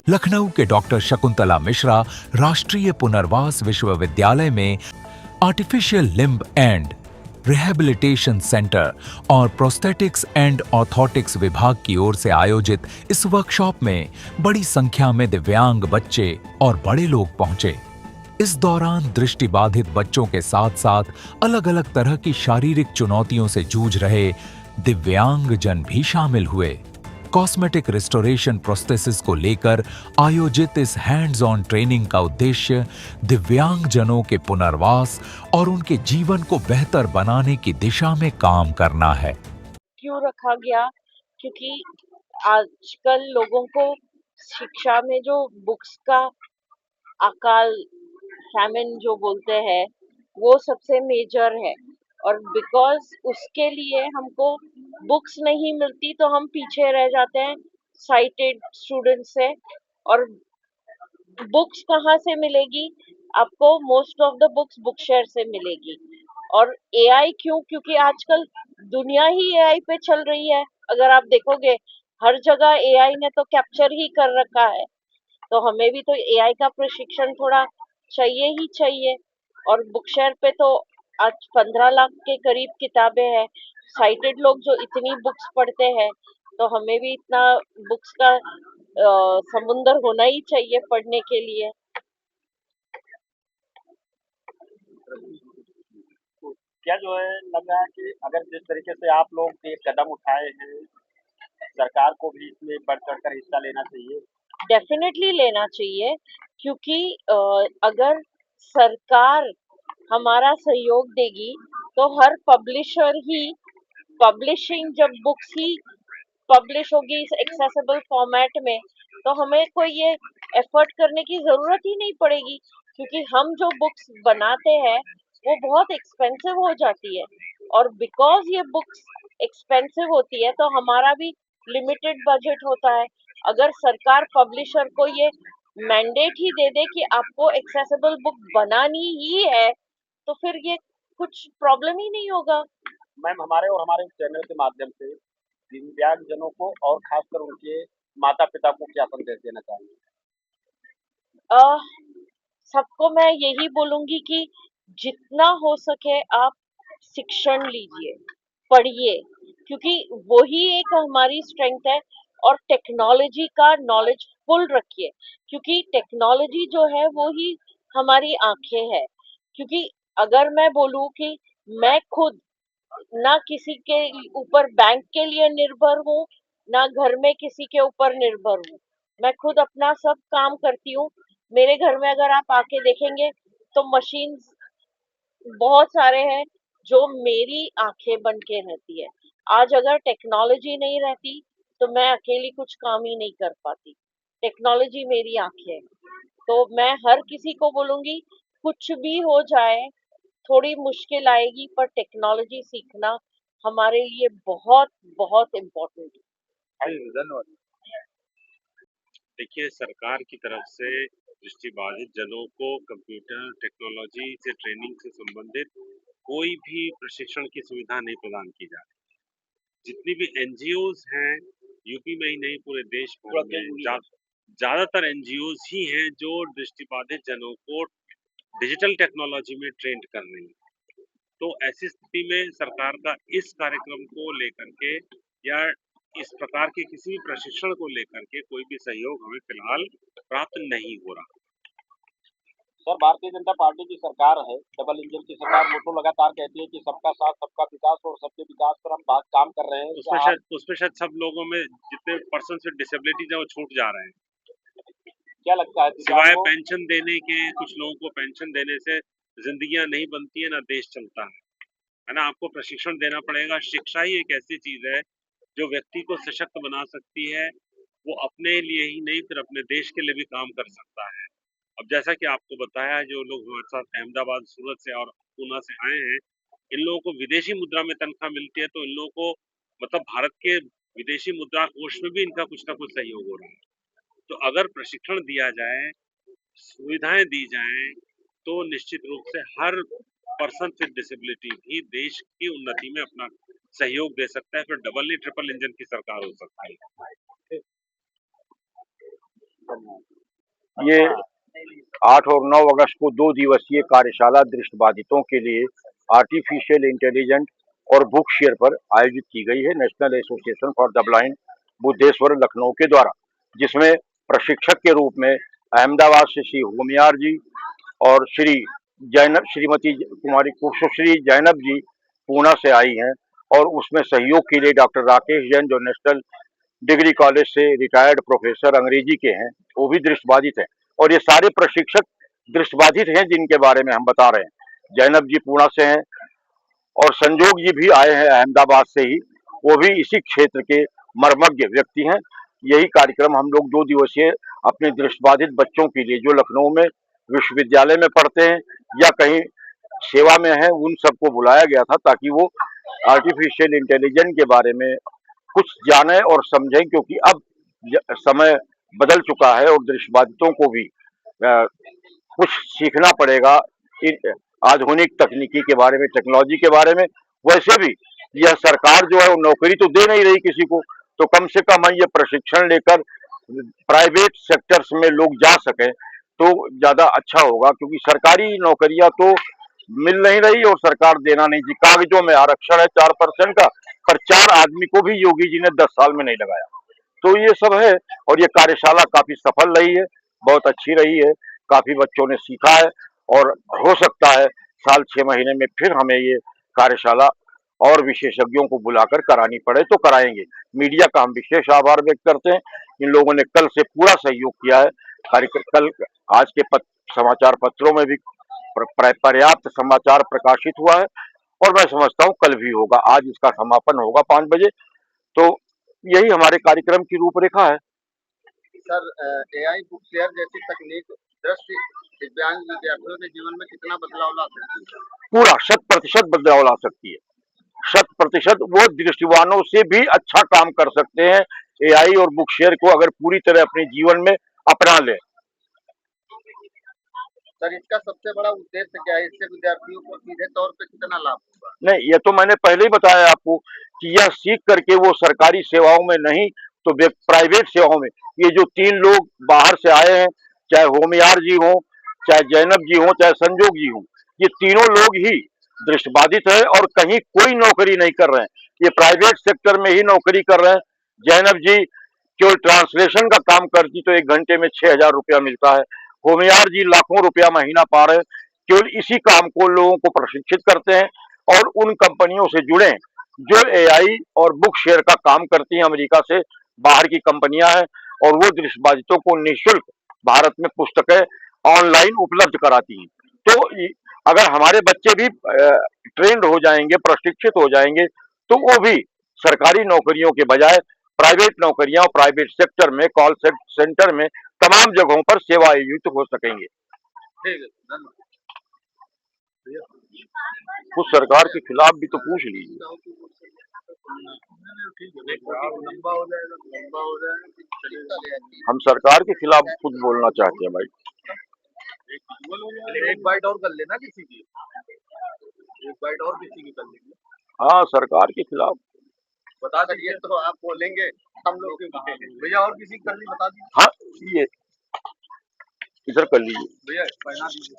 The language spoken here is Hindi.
लखनऊ के डॉक्टर शकुंतला मिश्रा राष्ट्रीय पुनर्वास विश्वविद्यालय में artificial limb and rehabilitation centre और प्रोस्थेटिक्स एंड ऑर्थोटिक्स विभाग की ओर से आयोजित इस वर्कशॉप में बड़ी संख्या में दिव्यांग बच्चे और बड़े लोग पहुंचे। इस दौरान दृष्टिबाधित बच्चों के साथ साथ अलग-अलग तरह की शारीरिक चुनौतियों से जूझ रहे दिव्यांग जन भी शामिल हुए। कॉस्मेटिक रिस्टोरेशन प्रोस्थेसिस को लेकर आयोजित इस हैंड्स ऑन ट्रेनिंग का उद्देश्य दिव्यांग जनों के पुनर्वास और उनके जीवन को बेहतर बनाने की दिशा में काम करना है। क्यों रखा गया? क्योंकि आजकल लोगों को शिक्षा में जो बुक्स का अकाल, फैमिन जो बोलते हैं, वो सबसे मेजर है। और बिकॉज उसके लिए हमको बुक्स नहीं मिलती तो हम पीछे रह जाते हैं साइटेड स्टूडेंट से। और बुक्स कहाँ से मिलेगी आपको? Most of the books book share से मिलेगी। और एआई क्यों? क्योंकि आजकल दुनिया ही एआई पे चल रही है। अगर आप देखोगे हर जगह एआई ने तो कैप्चर ही कर रखा है, तो हमें भी तो एआई का प्रशिक्षण थोड़ा चाहिए ही चाहिए। और बुक शेयर पे तो आज 15 लाख के करीब किताबें हैं। साइटेड लोग जो इतनी बुक्स पढ़ते हैं, तो हमें भी इतना बुक्स का समुंदर होना ही चाहिए पढ़ने के लिए। क्या जो है लग रहा है कि अगर जिस तरीके से आप लोग एक कदम उठाए हैं, सरकार को भी इसमें बढ़ चढ़ कर हिस्सा लेना चाहिए। डेफिनेटली लेना चाहिए, क्योंकि अगर सरकार हमारा सहयोग देगी तो हर पब्लिशर ही पब्लिशिंग, जब बुक्स ही पब्लिश होगी इस एक्सेसिबल फॉर्मेट में, तो हमें कोई ये एफर्ट करने की जरूरत ही नहीं पड़ेगी। क्योंकि हम जो बुक्स बनाते हैं वो बहुत एक्सपेंसिव हो जाती है। और बिकॉज ये बुक्स एक्सपेंसिव होती है तो हमारा भी लिमिटेड बजट होता है। अगर सरकार पब्लिशर को ये मैंडेट ही दे दे कि आपको एक्सेसिबल बुक बनानी ही है, तो फिर ये कुछ प्रॉब्लम ही नहीं होगा। मैम, हमारे और हमारे चैनल के माध्यम से दिव्यांग जनों को और खासकर उनके माता पिता को क्या संदेश देना चाहेंगे? सबको मैं यही बोलूंगी कि जितना हो सके आप शिक्षण लीजिए, पढ़िए, क्योंकि वही एक हमारी स्ट्रेंथ है। और टेक्नोलॉजी का नॉलेज फुल रखिए, क्योंकि टेक्नोलॉजी जो है वो ही हमारी आंखें है। क्योंकि अगर मैं बोलूं कि मैं खुद ना किसी के ऊपर बैंक के लिए निर्भर हूँ, ना घर में किसी के ऊपर निर्भर हूँ। मैं खुद अपना सब काम करती हूँ। मेरे घर में अगर आप आके देखेंगे तो मशीन बहुत सारे हैं जो मेरी आंखें बन के रहती है। आज अगर टेक्नोलॉजी नहीं रहती तो मैं अकेली कुछ काम ही नहीं कर पाती। टेक्नोलॉजी मेरी आंखें है। तो मैं हर किसी को बोलूंगी, कुछ भी हो जाए, थोड़ी मुश्किल आएगी पर टेक्नोलॉजी सीखना हमारे लिए बहुत बहुत इम्पोर्टेंट है। धन्यवाद। देखिए, सरकार की तरफ से दृष्टिबाधित जनों को कंप्यूटर टेक्नोलॉजी से ट्रेनिंग से संबंधित कोई भी प्रशिक्षण की सुविधा नहीं प्रदान की जा रही। जितनी भी एनजीओज हैं, यूपी में ही नहीं पूरे देश भर में ज्यादातर एनजीओज ही हैं जो दृष्टिबाधित जनों को डिजिटल टेक्नोलॉजी में ट्रेंड कर रही हैं। तो ऐसी स्थिति में सरकार का इस कार्यक्रम को लेकर के या इस प्रकार के किसी भी प्रशिक्षण को लेकर के कोई भी सहयोग हमें फिलहाल प्राप्त नहीं हो रहा। सर, भारतीय जनता पार्टी की सरकार है, डबल इंजन की सरकार। वो तो लगातार कहती है कि सबका साथ सबका विकास, और सबके विकास पर हम बात काम कर रहे हैं। उसमें शायद सब लोगों में जितने पर्सन विद डिसेबिलिटीज है वो छूट जा रहे हैं। क्या लगता है? सिवाय पेंशन देने के, कुछ लोगों को पेंशन देने से जिंदगियां नहीं बनती है, ना देश चलता है ना। आपको प्रशिक्षण देना पड़ेगा। शिक्षा ही एक ऐसी चीज है जो व्यक्ति को सशक्त बना सकती है। वो अपने लिए ही नहीं, फिर अपने देश के लिए भी काम कर सकता है। अब जैसा कि आपको बताया, जो लोग हमारे साथ अहमदाबाद, सूरत से और पूना से आए हैं, इन लोगों को विदेशी मुद्रा में तनख्वाह मिलती है, तो इन लोगों को मतलब भारत के विदेशी मुद्रा कोष में भी इनका कुछ ना कुछ सहयोग हो रहा है। तो अगर प्रशिक्षण दिया जाए, सुविधाएं दी जाएं, तो निश्चित रूप से हर पर्सन विद डिसेबिलिटी भी देश की उन्नति में अपना सहयोग दे सकता है। फिर डबल नहीं ट्रिपल इंजन की सरकार हो सकती है। ये 8 और 9 अगस्त को 2 दिवसीय कार्यशाला दृष्टिबाधितों के लिए आर्टिफिशियल इंटेलिजेंट और बुक शेयर पर आयोजित की गई है national association for the blind Buddheshwar Lucknow के द्वारा, जिसमें प्रशिक्षक के रूप में अहमदाबाद से श्री होमियार जी और श्रीमती कुमारी सुश्री जैनब जी पूना से आई हैं, और उसमें सहयोग के लिए डॉक्टर राकेश जैन जो नेशनल डिग्री कॉलेज से रिटायर्ड प्रोफेसर अंग्रेजी के हैं, वो भी दृष्टिबाधित हैं। और ये सारे प्रशिक्षक दृष्टिबाधित हैं जिनके बारे में हम बता रहे हैं। जैनब जी पुणे से हैं और संजोग जी भी आए हैं अहमदाबाद से ही, वो भी इसी क्षेत्र के मर्मज्ञ व्यक्ति हैं। यही कार्यक्रम हम लोग 2 दिवसीय अपने दृष्टिबाधित बच्चों के लिए जो लखनऊ में विश्वविद्यालय में पढ़ते हैं या कहीं सेवा में हैं, उन सबको बुलाया गया था ताकि वो आर्टिफिशियल इंटेलिजेंस के बारे में कुछ जाने और समझें, क्योंकि अब समय बदल चुका है और दृष्टिबाधितों को भी कुछ सीखना पड़ेगा इन आधुनिक तकनीकी के बारे में, टेक्नोलॉजी के बारे में। वैसे भी यह सरकार जो है वो नौकरी तो दे नहीं रही किसी को, तो कम से कम ये प्रशिक्षण लेकर प्राइवेट सेक्टर्स में लोग जा सकें तो ज्यादा अच्छा होगा, क्योंकि सरकारी नौकरियां तो मिल नहीं रही और सरकार देना नहीं चाहिए। कागजों में आरक्षण है 4% का, पर 4 आदमी को भी योगी जी ने 10 साल में नहीं लगाया। तो ये सब है, और ये कार्यशाला काफी सफल रही है, बहुत अच्छी रही है, काफी बच्चों ने सीखा है, और हो सकता है साल 6 महीने में फिर हमें ये कार्यशाला और विशेषज्ञों को बुलाकर करानी पड़े तो कराएंगे। मीडिया का हम विशेष आभार व्यक्त करते हैं, इन लोगों ने कल से पूरा सहयोग किया है। कल आज के समाचार पत्रों में भी पर्याप्त समाचार प्रकाशित हुआ है, और मैं समझता हूँ कल भी होगा। आज इसका समापन होगा 5 बजे। तो यही हमारे कार्यक्रम की रूपरेखा है। सर, एआई बुक शेयर जैसी तकनीक दृष्टि दिव्यांग विद्यार्थियों के जीवन में कितना बदलाव ला सकती है? पूरा 100% बदलाव ला सकती है। 100% वो दृष्टिवानों से भी अच्छा काम कर सकते हैं एआई और बुक शेयर को अगर पूरी तरह अपने जीवन में अपना ले। सर, इसका सबसे बड़ा उद्देश्य क्या है? इससे विद्यार्थियों को सीधे तौर पे कितना लाभ होगा? नहीं, ये तो मैंने पहले ही बताया आपको कि यह सीख करके वो सरकारी सेवाओं में नहीं तो प्राइवेट सेवाओं में, ये जो 3 लोग बाहर से आए हैं, चाहे होमियार जी हो, चाहे जैनब जी हो, चाहे संजोग जी हो, ये तीनों लोग ही दृष्टिबाधित है और कहीं कोई नौकरी नहीं कर रहे हैं, ये प्राइवेट सेक्टर में ही नौकरी कर रहे हैं। जैनब जी केवल ट्रांसलेशन का काम करती तो 1 घंटे में 6,000 रुपया मिलता है। होमियार जी लाखों रुपया महीना पा रहे हैं, केवल इसी काम को लोगों को प्रशिक्षित करते हैं और उन कंपनियों से जुड़े जो एआई और बुक शेयर का काम करती हैं। अमेरिका से बाहर की कंपनियां हैं और वो दृष्टिबाधितों को निःशुल्क भारत में पुस्तकें ऑनलाइन उपलब्ध कराती हैं। तो अगर हमारे बच्चे भी ट्रेंड हो जाएंगे, प्रशिक्षित हो जाएंगे, तो वो भी सरकारी नौकरियों के बजाय प्राइवेट नौकरियां और प्राइवेट सेक्टर में, कॉल सेंटर में, तमाम जगहों पर सेवा आयोजित हो सकेंगे। ठीक है, धन्यवाद। कुछ सरकार के खिलाफ भी तो पूछ लीजिए। लंबा हो जाएगा। हम सरकार के खिलाफ खुद बोलना चाहते हैं भाई। एक बाइट और कर लेना किसी की, एक बाइट और किसी की कर लेंगे। हाँ, सरकार के खिलाफ बता दीजिए तो आप बोलेंगे, हम लोग भैया और किसी की कर ली, बता दीजिए। हाँ, ये इधर कर लीजिए भैया पहना दीजिए।